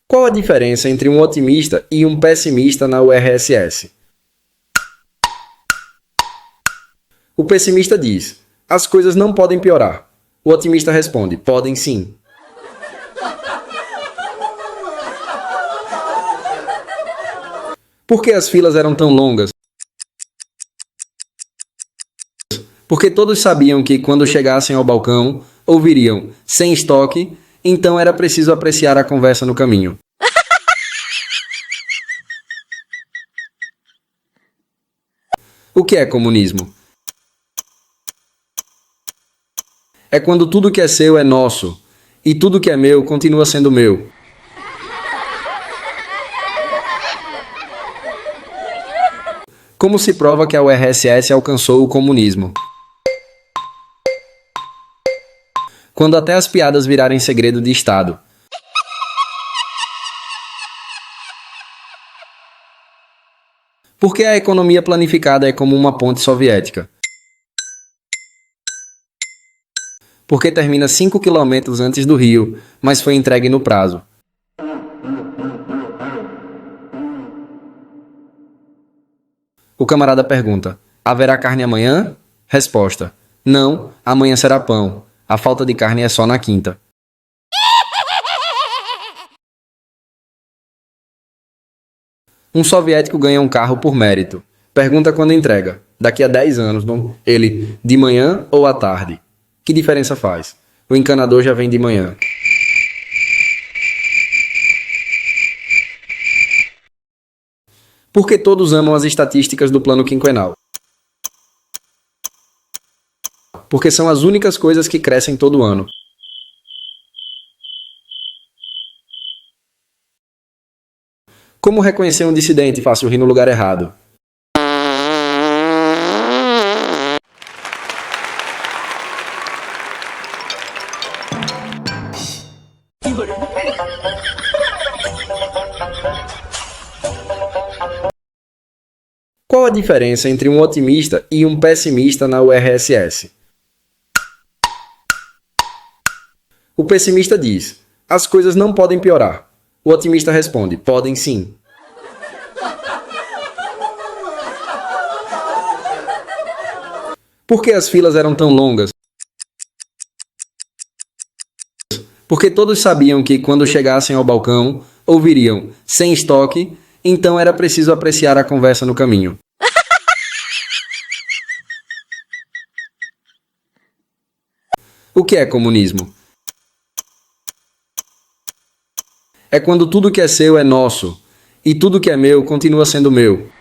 Qual a diferença entre um otimista e um pessimista na URSS? O pessimista diz: as coisas não podem piorar. O otimista responde: podem sim. Por que as filas eram tão longas? Porque todos sabiam que, quando chegassem ao balcão, ouviriam sem estoque, então era preciso apreciar a conversa no caminho. O que é comunismo? É quando tudo que é seu é nosso, e tudo que é meu continua sendo meu. Como se prova que a URSS alcançou o comunismo? Quando até as piadas virarem segredo de Estado. Por que a economia planificada é como uma ponte soviética? Porque termina 5 quilômetros antes do Rio, mas foi entregue no prazo. O camarada pergunta: haverá carne amanhã? Resposta: não, amanhã será pão. A falta de carne é só na quinta. Um soviético ganha um carro por mérito. Pergunta quando entrega. Daqui a 10 anos, não? Ele, de manhã ou à tarde? Que diferença faz? O encanador já vem de manhã. Por que todos amam as estatísticas do plano quinquenal? Porque são as únicas coisas que crescem todo ano. Como reconhecer um dissidente fácil rir no lugar errado? Qual a diferença entre um otimista e um pessimista na URSS? O pessimista diz: as coisas não podem piorar. O otimista responde: podem sim. Por que as filas eram tão longas? Porque todos sabiam que, quando chegassem ao balcão, ouviriam sem estoque, então era preciso apreciar a conversa no caminho. O que é comunismo? É quando tudo que é seu é nosso, e tudo que é meu continua sendo meu.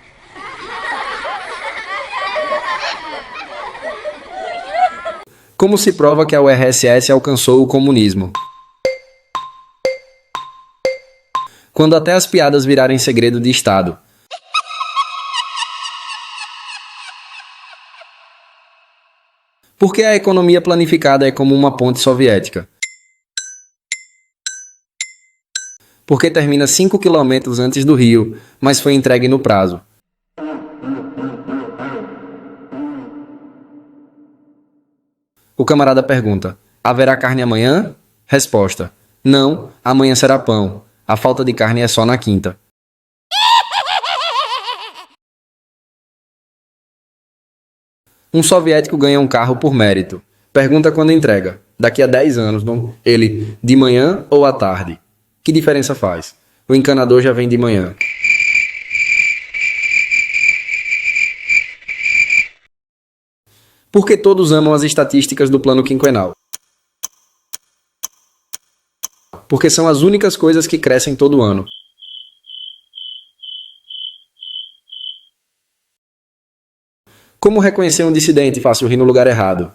Como se prova que a URSS alcançou o comunismo? Quando até as piadas virarem segredo de Estado. Por que a economia planificada é como uma ponte soviética? Porque termina 5 quilômetros antes do Rio, mas foi entregue no prazo. O camarada pergunta: haverá carne amanhã? Resposta: não, amanhã será pão. A falta de carne é só na quinta. Um soviético ganha um carro por mérito. Pergunta quando entrega. Daqui a 10 anos, não? Ele, de manhã ou à tarde? Que diferença faz? O encanador já vem de manhã. Por que todos amam as estatísticas do plano quinquenal? Porque são as únicas coisas que crescem todo ano. Como reconhecer um dissidente fácil rir no lugar errado?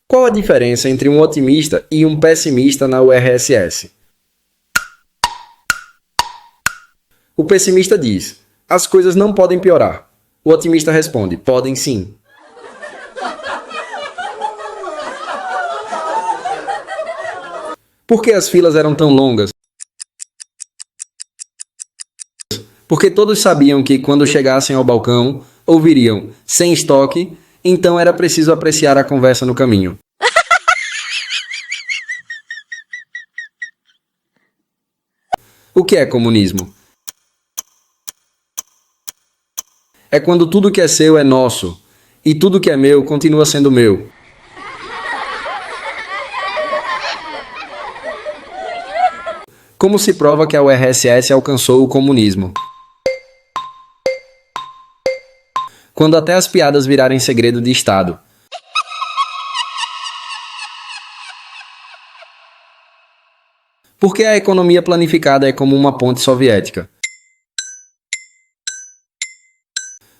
Qual a diferença entre um otimista e um pessimista na URSS? O pessimista diz: as coisas não podem piorar. O otimista responde: podem sim. Por que as filas eram tão longas? Porque todos sabiam que, quando chegassem ao balcão, ouviriam "sem estoque", então era preciso apreciar a conversa no caminho. O que é comunismo? É quando tudo que é seu é nosso, e tudo que é meu continua sendo meu. Como se prova que a URSS alcançou o comunismo? Quando até as piadas virarem segredo de Estado. Por que a economia planificada é como uma ponte soviética?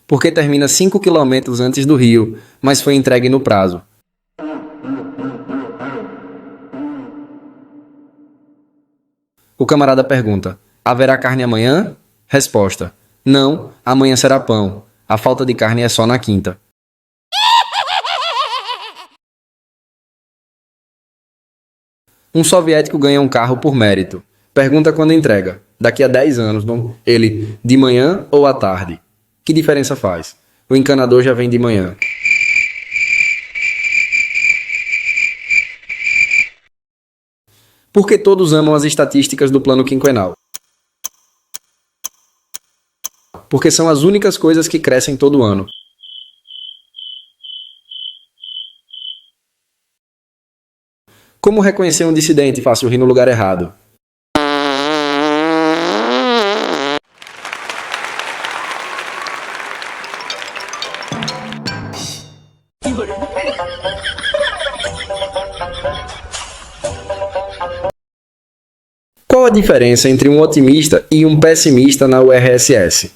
Porque termina 5 quilômetros antes do Rio, mas foi entregue no prazo. O camarada pergunta: haverá carne amanhã? Resposta: não, amanhã será pão. A falta de carne é só na quinta. Um soviético ganha um carro por mérito. Pergunta quando entrega. Daqui a 10 anos, ele de manhã ou à tarde? Que diferença faz? O encanador já vem de manhã. Por que todos amam as estatísticas do plano quinquenal? Porque são as únicas coisas que crescem todo ano. Como reconhecer um dissidente fácil rir no lugar errado? Qual a diferença entre um otimista e um pessimista na URSS?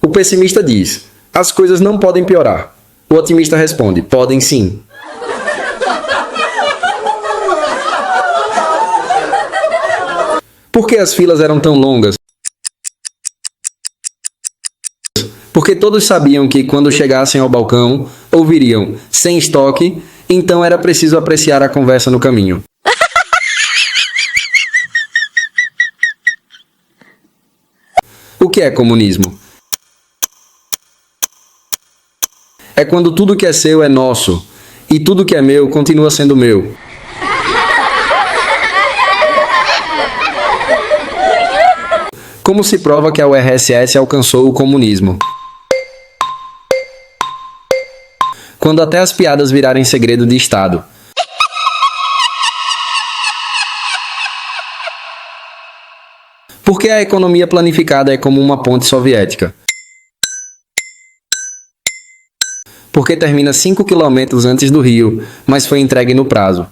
O pessimista diz: as coisas não podem piorar. O otimista responde: podem sim. Por que as filas eram tão longas? Porque todos sabiam que, quando chegassem ao balcão, ouviriam "sem estoque", então era preciso apreciar a conversa no caminho. O que é comunismo? É quando tudo que é seu é nosso, e tudo que é meu continua sendo meu. Como se prova que a URSS alcançou o comunismo? Quando até as piadas virarem segredo de Estado. Por que a economia planificada é como uma ponte soviética? Porque termina 5 quilômetros antes do Rio, mas foi entregue no prazo.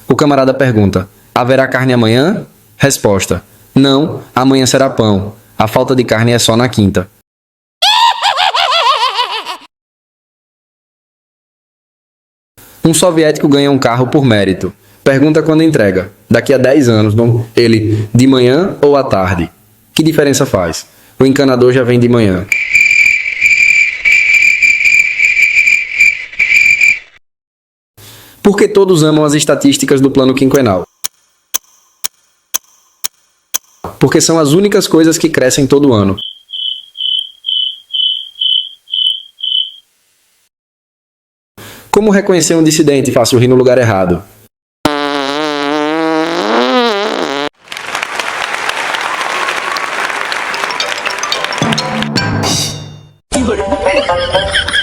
O camarada pergunta: haverá carne amanhã? Resposta: não, amanhã será pão. A falta de carne é só na quinta. Um soviético ganha um carro por mérito. Pergunta quando entrega. Daqui a 10 anos, ele de manhã ou à tarde? Que diferença faz? O encanador já vem de manhã. Por que todos amam as estatísticas do plano quinquenal? Porque são as únicas coisas que crescem todo ano. Como reconhecer um dissidente fácil rir no lugar errado? Thank you.